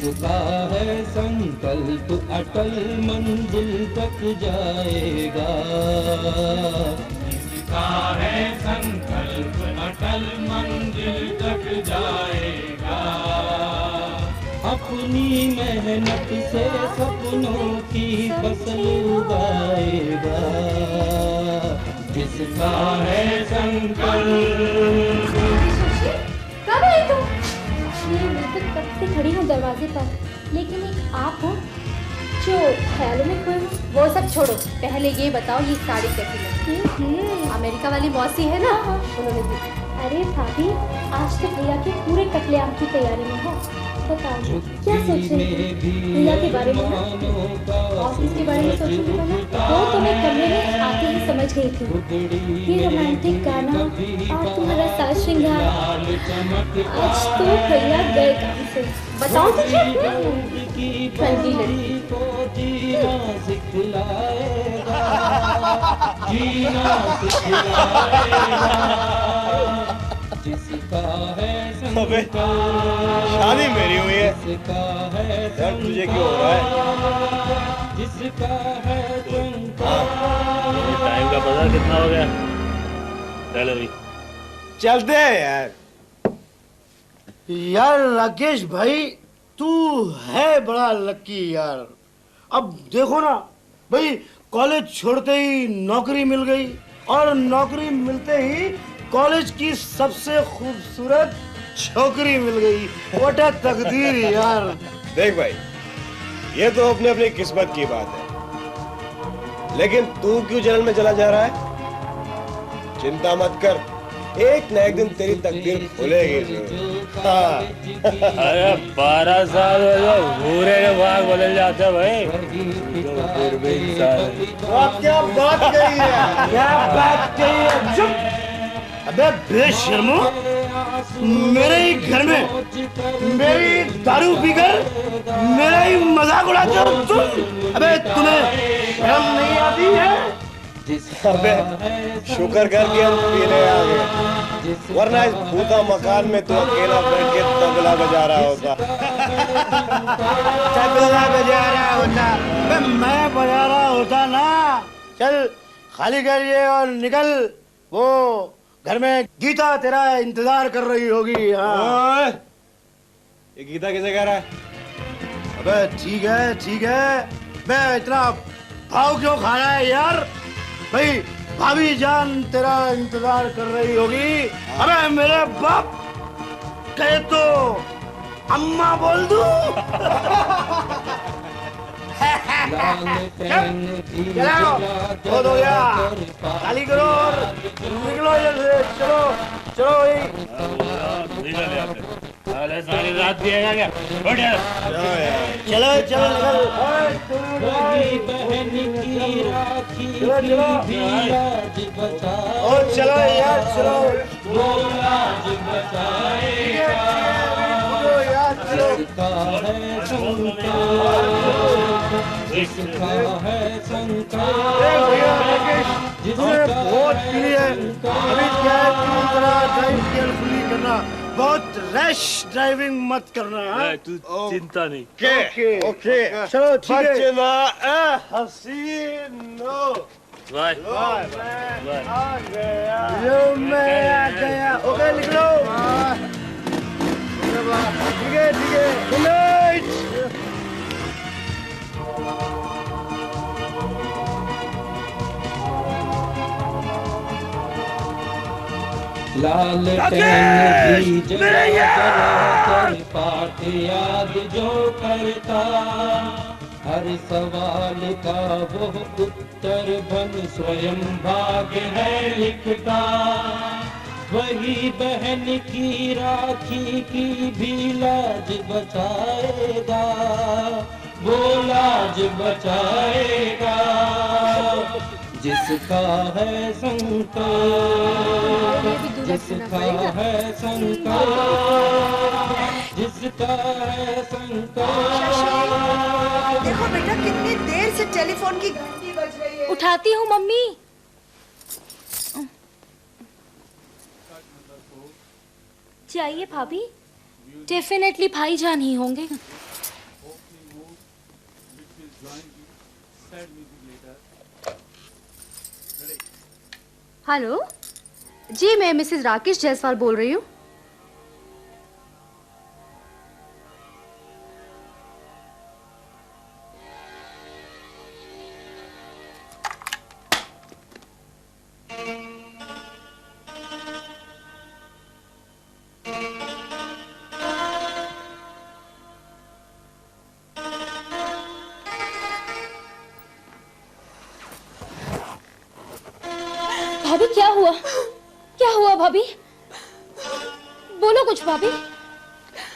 जिसका है संकल्प अटल मंजिल तक जाएगा। जिसका है संकल्प अटल मंजिल तक जाएगा। अपनी मेहनत से सपनों की फसल उगाएगा। जिसका है संकल्प। कब आई तुम? मैं तो कब से खड़ी हूँ दरवाजे पर, लेकिन एक आप हो जो ख्यालों में खोए हो। वो सब छोड़ो, पहले ये बताओ ये साड़ी कैसी लगी? अमेरिका वाली मौसी है ना, उन्होंने दी। अरे भाभी, आज तो भैया के पूरे कत्लेआम की तैयारी में हो। बताओ क्या सोच रही थी? भैया के बारे में ना, ऑफिस के बारे में सोचूंगी ना, वो तो मैं कमरे में आके ही समझ गई थी। ये रोमांटिक गाना और तुम्हारा साज श्रृंगार, आज तो भैया गए काम से। बताओ तुझे ठंडी लड़की को जीना सिखलाएगा। जीना सिखलाएगा। जिसका है शादी मेरी हुई है यार, तुझे क्यों हो रहा है? जिसका है टाइम का पता कितना हो गया? चलो भी चलते हैं यार। यार राकेश भाई, तू है बड़ा लकी यार। अब देखो ना भाई, कॉलेज छोड़ते ही नौकरी मिल गई और नौकरी मिलते ही कॉलेज की सबसे खूबसूरत छोकरी मिल गई। वोटा तकदीर यार। देख भाई, ये तो अपने अपनी किस्मत की बात है, लेकिन तू क्यों जेल में चला जा रहा है? चिंता मत कर, एक न एक दिन तेरी तकदीर खुलेगी। हाँ। अरे 12 साल हो गए, भूरे के भाग बदल जाते हैं भाई। फिर भी इंसान। क्या बात कही है, क्या बात कही है। चुप। अबे बेशर्मो, मेरे ही घर में मेरी दारू पीकर मेरा ही मजाक उड़ाते हो तुम। अबे तुम्हें शर्म नहीं आती है? अबे शुक्र कर कि हम पीने आ गए, वरना इस भूता मकान में तो अकेला बैठ के तबला बजा रहा होता। तबला बजा रहा होता? मैं बजा रहा होता ना। चल खाली कर ये और निकल। वो घर में गीता तेरा इंतजार कर रही होगी। हाँ। ये गीता किसे कह रहा है? अबे ठीक है ठीक है, मैं इतना भाव क्यों खा रहा है यार? भाई भाभी जान तेरा इंतजार कर रही होगी। अबे मेरे बाप कहे तो अम्मा बोल दूं? चलो हो गया, खाली करो और निकलो जल्दी। चलो चलो सारी रात दिएगा क्या? चलो चलो बहन की राखी चलो और चलो यार चलो। लाज बचाएगा। जिसका है संकल्प, जिसका है संकल्प, जिसने बहुत पी है। अभी क्या है, तुम जरा ड्राइव केयरफुली करना, बहुत रैश ड्राइविंग मत करना। तू चिंता नहीं। ओके ओके चलो ठीक है। बचना ए हसीनो। बाय मैं आ गया। लो मैं आ गया। ओके निकलो। ठीक है गुड नाइट। लालटेन की जलाकर पाठ याद जो करता, हर सवाल का वो उत्तर बन स्वयं भाग्य है लिखता। वही बहन की राखी की भी लाज बचाएगा, वो लाज बचाएगा। जिसका है संकल्प, जिसका है संकल्प, जिसका है संकल्प। देखो बेटा कितनी देर से टेलीफोन की घंटी बज रही है। उठाती हूँ मम्मी। जाइए भाभी, डेफिनेटली भाईजान ही होंगे। हेलो जी, मैं मिसेस राकेश जायसवाल बोल रही हूँ। भाभी क्या हुआ? क्या हुआ भाभी? बोलो कुछ भाभी,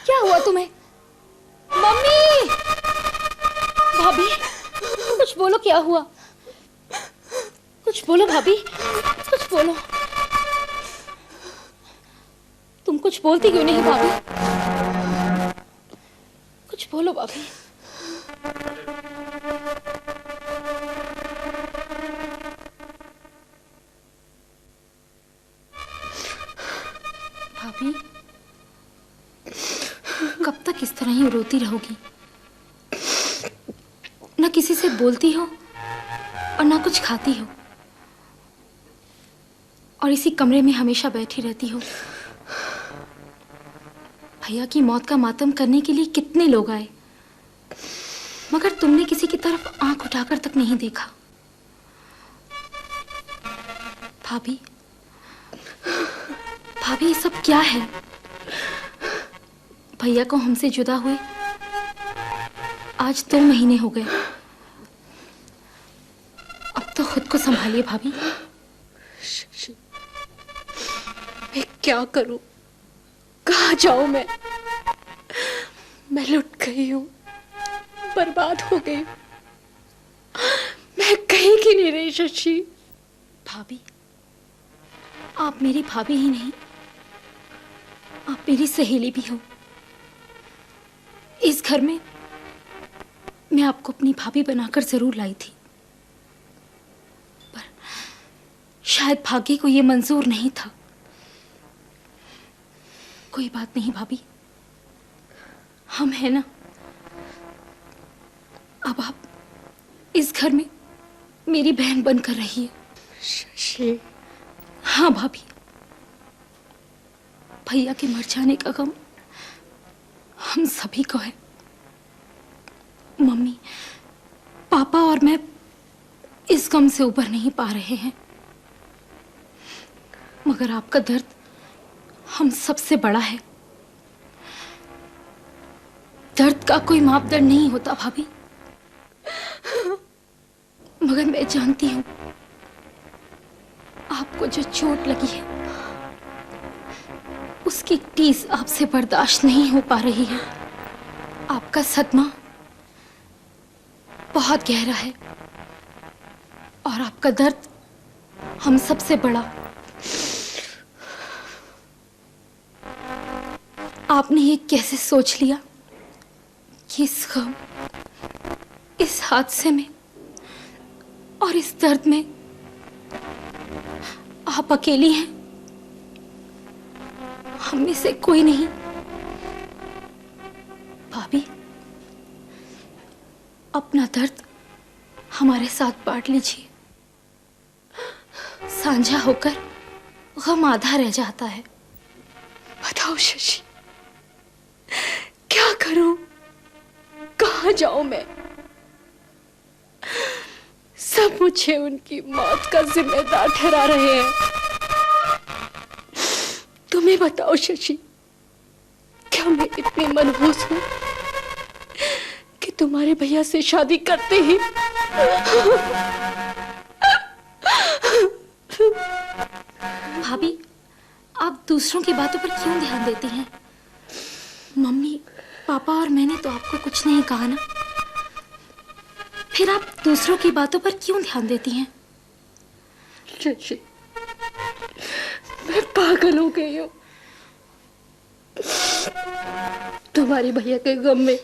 क्या हुआ तुम्हें? मम्मी! भाभी कुछ बोलो, क्या हुआ? कुछ बोलो भाभी, कुछ बोलो। तुम कुछ बोलती क्यों नहीं भाभी? कुछ बोलो भाभी। भाभी कब तक इस तरह ही रोती रहोगी? ना किसी से बोलती हो और ना कुछ खाती हो, और इसी कमरे में हमेशा बैठी रहती हो। भैया की मौत का मातम करने के लिए कितने लोग आए, मगर तुमने किसी की तरफ आंख उठाकर तक नहीं देखा। भाभी भाभी ये सब क्या है? भैया को हमसे जुदा हुए आज 2 महीने हो गए। अब तो खुद को संभालिए भाभी। शशि, मैं क्या करूं? कहाँ जाऊं मैं लुट गई हूं, बर्बाद हो गई। मैं कहीं की नहीं रही शशि। भाभी आप मेरी भाभी ही नहीं, आप मेरी सहेली भी हो। इस घर में मैं आपको अपनी भाभी बनाकर जरूर लाई थी, पर शायद भाग्य को यह मंजूर नहीं था। कोई बात नहीं भाभी, हम हैं ना। अब आप इस घर में मेरी बहन बनकर रहिए। शशि, हाँ भाभी, भैया के मर जाने का गम हम सभी को है। मम्मी, पापा और मैं इस गम से उबर नहीं पा रहे हैं, मगर आपका दर्द हम सबसे बड़ा है। दर्द का कोई मापदंड नहीं होता भाभी, मगर मैं जानती हूं आपको जो चोट लगी है उसकी टीस आपसे बर्दाश्त नहीं हो पा रही है। आपका सदमा बहुत गहरा है और आपका दर्द हम सबसे बड़ा। आपने ये कैसे सोच लिया कि इस गम, इस हादसे में और इस दर्द में आप अकेली हैं? हम में से कोई नहीं। भाभी, अपना दर्द हमारे साथ बांट लीजिए। साझा होकर गम आधा रह जाता है। बताओ शशि, क्या करूं? कहां जाऊं मैं? सब मुझे उनकी मौत का जिम्मेदार ठहरा रहे हैं। तुम्हें बताओ शशि, क्या मैं इतनी मनहूस हूं कि तुम्हारे भैया से शादी करते ही भाभी, आप दूसरों की बातों पर क्यों ध्यान देती हैं? मम्मी, पापा और मैंने तो आपको कुछ नहीं कहा ना, फिर आप दूसरों की बातों पर क्यों ध्यान देती हैं? शशि, मैं पागल हो गई हूँ। तुम्हारे भैया के गम में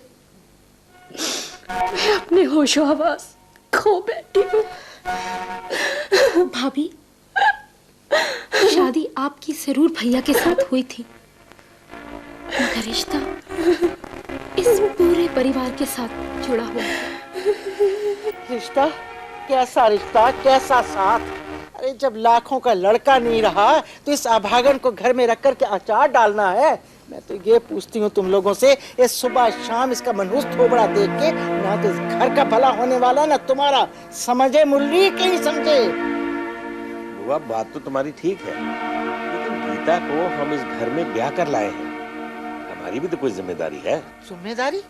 मैं अपने होशो हवास खो बैठी हूँ। भाभी, शादी आपकी जरूर भैया के साथ हुई थी, मगर रिश्ता इस पूरे परिवार के साथ जुड़ा हुआ है। रिश्ता? कैसा रिश्ता, कैसा साथ? अरे जब लाखों का लड़का नहीं रहा तो इस अभागन को घर में रख कर के अचार डालना है। मैं तो ये पूछती हूँ तुम लोगों से, ये सुबह शाम इसका मनहूस थोबड़ा देख के ना तो इस घर का भला होने वाला ना तुम्हारा। समझे मुरली कि नहीं समझे? बुआ बात तो तुम्हारी ठीक है, लेकिन गीता को हम इस घर में ब्याह कर लाए हैं, हमारी भी तो कोई जिम्मेदारी है। जिम्मेदारी?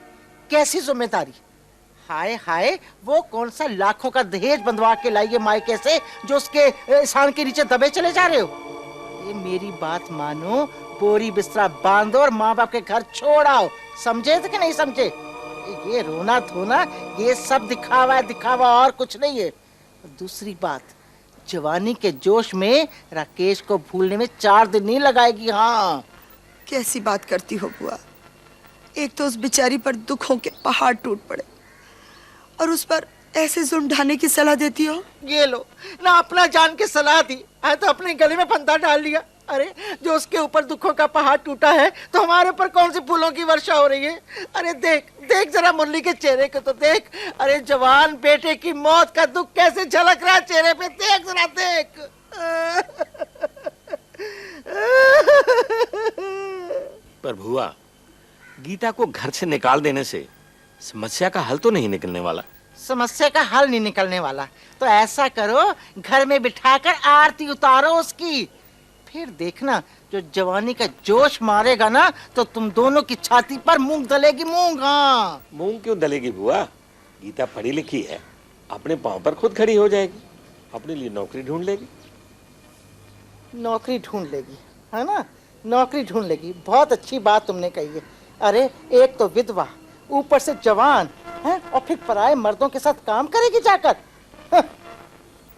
कैसी जिम्मेदारी? हाय हाय, वो कौन सा लाखों का दहेज बंधवा के लाइए मायके से जो उसके शान के नीचे दबे चले जा रहे हो? ये मेरी बात मानो, बोरी बिस्तरा बांधो और माँ बाप के घर छोड़ आओ। समझे थे कि नहीं समझे? ये रोना धोना ये सब दिखावा है, दिखावा और कुछ नहीं है। दूसरी बात, जवानी के जोश में राकेश को भूलने में 4 दिन नहीं लगाएगी। हाँ, कैसी बात करती हो बुआ? एक तो उस बेचारी पर दुखों के पहाड़ टूट पड़े और उस पर ऐसे जुल्म ढाने की सलाह देती हो। ये लो ना, अपना जान के सलाह दी है तो अपने गले में फंदा डाल लिया। अरे जो उसके ऊपर दुखों का पहाड़ टूटा है तो हमारे ऊपर कौन सी फूलों की वर्षा हो रही है? अरे देख देख जरा मुरली के चेहरे को तो देख। अरे जवान बेटे की मौत का दुख कैसे झलक रहा है चेहरे पे, देख जरा देख। पर भुआ, गीता को घर से निकाल देने से समस्या का हल तो नहीं निकलने वाला। समस्या का हल नहीं निकलने वाला तो ऐसा करो, घर में बिठाकर आरती उतारो उसकी। फिर देखना, जो जवानी का जोश मारेगा ना तो तुम दोनों की छाती पर मूंग दलेगी, मूंग। हाँ, मूंग क्यों दलेगी बुआ? गीता पढ़ी लिखी है, अपने पांव पर खुद खड़ी हो जाएगी, अपने लिए नौकरी ढूंढ लेगी। नौकरी ढूंढ लेगी, है ना? नौकरी ढूंढ लेगी, बहुत अच्छी बात तुमने कही है। अरे एक तो विधवा, ऊपर से जवान है, और फिर पराये मर्दों के साथ काम करेगी जाकर।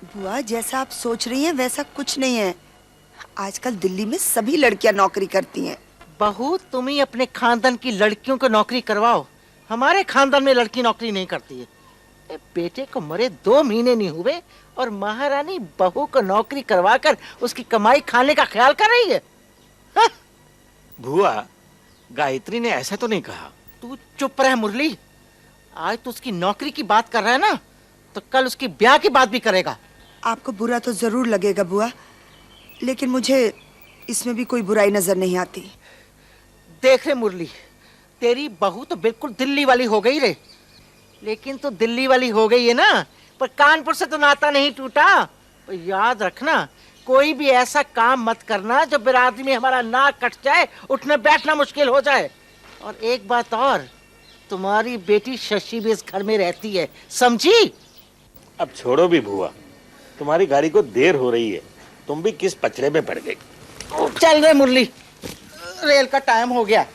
बुआ जैसा आप सोच रही हैं वैसा कुछ नहीं है। आजकल दिल्ली में सभी लड़कियां नौकरी करती हैं। बहू, तुम ही अपने खानदान की लड़कियों को नौकरी करवाओ, हमारे खानदान में लड़की नौकरी नहीं करती है। बेटे को मरे 2 महीने नहीं हुए और महारानी बहू को नौकरी करवाकर उसकी कमाई खाने का ख्याल कर रही है। भुआ, गायत्री ने ऐसा तो नहीं कहा। तू चुप रह मुरली, आज तो उसकी नौकरी की बात कर रहा है ना, तो कल उसकी ब्याह की बात भी करेगा। आपको बुरा तो जरूर लगेगा बुआ, लेकिन मुझे इसमें भी कोई बुराई नजर नहीं आती। देख रे मुरली, तेरी बहू तो बिल्कुल दिल्ली वाली हो गई रे, लेकिन तो दिल्ली वाली हो गई है ना, पर कानपुर से तो नाता नहीं टूटा। तो याद रखना, कोई भी ऐसा काम मत करना जो बिरादरी में हमारा नाक कट जाए, उठने बैठना मुश्किल हो जाए। और एक बात और, तुम्हारी बेटी शशि भी इस घर में रहती है, समझी? अब छोड़ो भी भुआ, तुम्हारी गाड़ी को देर हो रही है, तुम भी किस पचड़े में पड़ गई। चल रे मुरली, रेल का टाइम हो गया।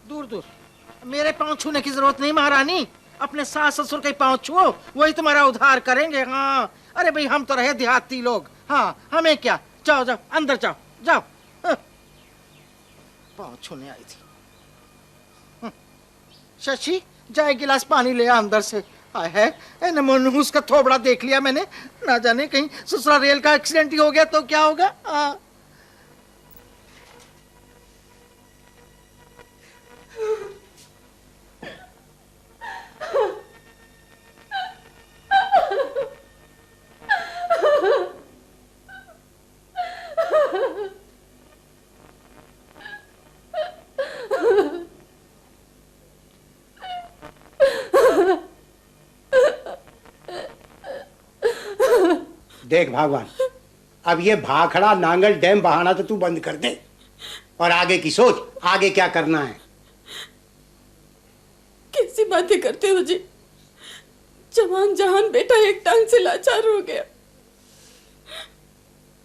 दूर दूर, मेरे पांव छूने की जरूरत नहीं महारानी, अपने सास ससुर के पांव छुओ, वही तुम्हारा उद्धार करेंगे। हाँ, अरे भाई हम तो रहे देहाती लोग, हाँ हमें क्या। जाओ जाओ अंदर जाओ जाओ। पांव छूने आई थी। शशि, जा एक गिलास पानी ले आ अंदर से। आए है मनहूस का थोबड़ा देख लिया मैंने, ना जाने कहीं ससुरा रेल का एक्सीडेंट ही हो गया तो क्या होगा। हाँ। देख भगवान, अब ये भाखड़ा नांगल डैम बहाना तो तू बंद कर दे और आगे की सोच, आगे क्या करना है। कैसी बातें करते हो जी? जवान जहान बेटा एक टांग से लाचार हो गया,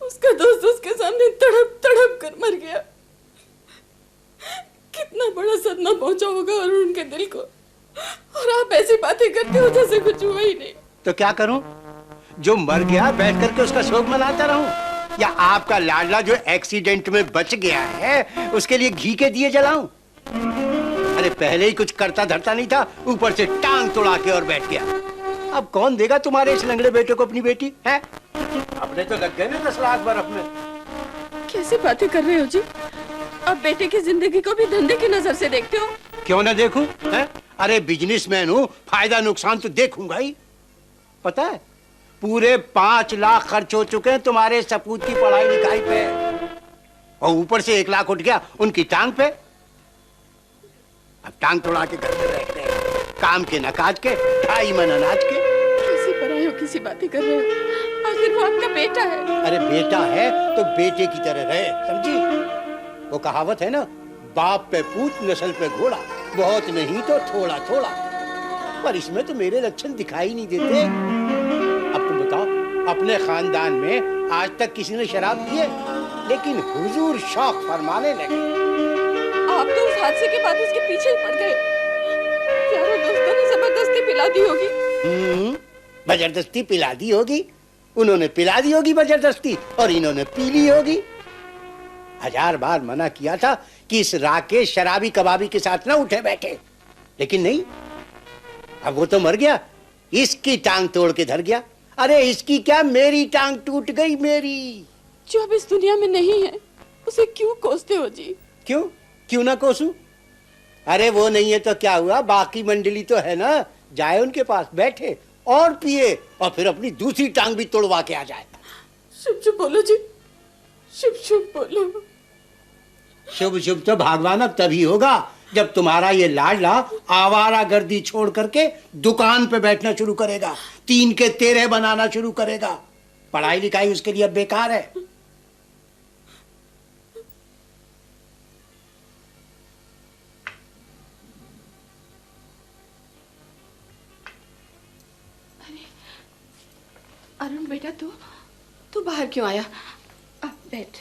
उसका दोस्त उसके सामने तड़प तड़प कर मर गया। कितना बड़ा सदमा पहुंचा होगा और उनके दिल को, और आप ऐसी बातें करते हो जैसे कुछ हुआ ही नहीं। तो क्या करूं? जो मर गया बैठ करके उसका शोक मनाता रहूं, या आपका लाडला जो एक्सीडेंट में बच गया है उसके लिए घी के दिए जलाऊं? अरे पहले ही कुछ करता धरता नहीं था, ऊपर से टांग तोड़ा के और बैठ गया। अब कौन देगा तुम्हारे इस लंगड़े बेटे को अपनी बेटी है? अपने तो लग गए ना 10 लाख बर्फ में। कैसी बातें कर रहे हो जी? अब बेटे की जिंदगी को भी धंधे की नजर से देखते हो? क्यों ना देखूं? है? अरे बिजनेसमैन हूँ, फायदा नुकसान तो देखूंगा ही। पता है पूरे 5 लाख खर्च हो चुके हैं तुम्हारे सपूत की पढ़ाई लिखाई पे, और ऊपर से 1 लाख उठ गया उनकी टांग पे। अब टांग तोड़ा के घर में बैठ गए, काम के न काज के, 2.5 मन अनाज के। कैसी पराई हो, किसी बातें कर रहे हो? आखिर वो आपका बेटा है। अरे बेटा है तो बेटे की तरह रहे, समझी? वो कहावत है ना, बाप पे पूत नस्ल पे घोड़ा, बहुत नहीं तो थोड़ा थोड़ा। पर इसमें तो मेरे लक्षण दिखाई नहीं देते। अब तुम बताओ, अपने खानदान में आज तक किसी ने शराब पी है? लेकिन हुजूर शौक फरमाने लगे। आप तो उस हादसे के बाद उसके पीछे ही पड़ गए। यारों दोस्तों ने जबरदस्ती पिला दी होगी। जबरदस्ती पिला दी होगी, उन्होंने पिला दी होगी जबरदस्ती, और इन्होंने पी ली होगी। 1000 बार मना किया था कि इस राकेश शराबी कबाबी के साथ ना उठे बैठे, लेकिन नहीं। अब वो तो मर गया, इसकी टांग तोड़ के धर गया। अरे इसकी क्या, मेरी टांग टूट गई, मेरी। जो अब इस दुनिया में नहीं है उसे क्यों कोसते हो जी? क्यों ना कोसूं? अरे वो नहीं है तो क्या हुआ, बाकी मंडली तो है ना, जाए उनके पास, बैठे और पिए, और फिर अपनी दूसरी टांग भी तोड़वा के आ जाए। शुभ शुभ बोलो जी, शुभ शुभ बोलो। शुभ शुभ तो भगवान अब तभी होगा जब तुम्हारा ये लाडला आवारागर्दी छोड़ करके दुकान पे बैठना शुरू करेगा, 3 के 13 बनाना शुरू करेगा। पढ़ाई लिखाई उसके लिए अब बेकार है। अरुण बेटा, तू बाहर क्यों आया? अब बैठ।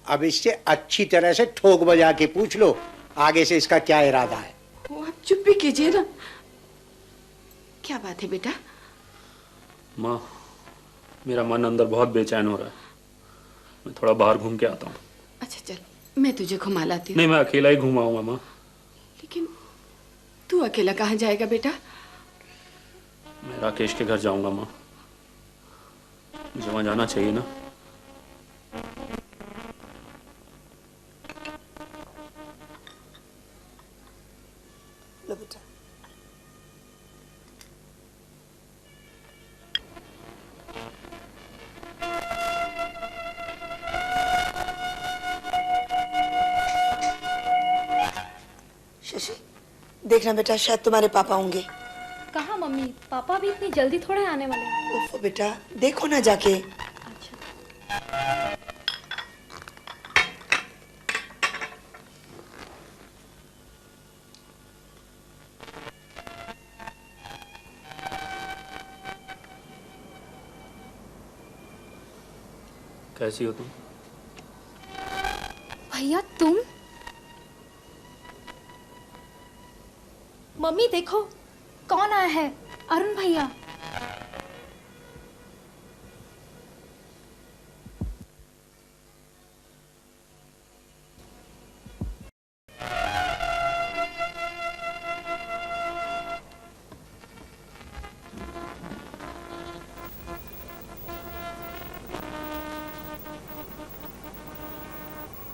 अब इससे अच्छी तरह से ठोक बजा के पूछ लो आगे से इसका क्या इरादा है। वो आप चुप भी कीजिए ना। क्या बात है बेटा? माँ, मेरा मन अंदर बहुत बेचैन हो रहा है, मैं थोड़ा बाहर घूम के आता हूँ। अच्छा चल, मैं तुझे घुमा लाती हूँ। नहीं, मैं अकेला ही घुमाऊंगा माँ। लेकिन तू अकेला कहाँ जाएगा बेटा? मैं राकेश के घर जाऊंगा माँ, मुझे वहां जाना चाहिए ना। लो बेटा। शशि, देखना बेटा, शायद तुम्हारे पापा होंगे। कहाँ मम्मी, पापा भी इतनी जल्दी थोड़े आने वाले हैं। ओफो बेटा, देखो ना जाके। अच्छा। कैसी हो तुम? भैया तुम? मम्मी देखो, कौन आया है? अरुण भैया।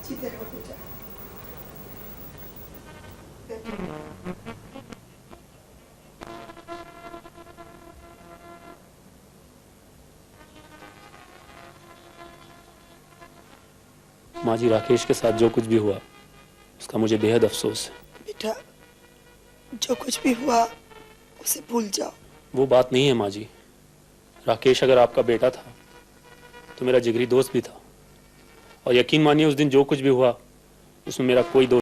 जीते रहो बेटा। माँ जी, राकेश के साथ जो कुछ भी हुआ उसका मुझे बेहद अफसोस है। बेटा, जो कुछ भी हुआ उसे भूल जाओ। वो बात नहीं है माँ जी, राकेश अगर आपका बेटा था तो मेरा जिगरी दोस्त भी था, और यकीन मानिए उस दिन जो कुछ भी हुआ उसमें मेरा कोई दोस्त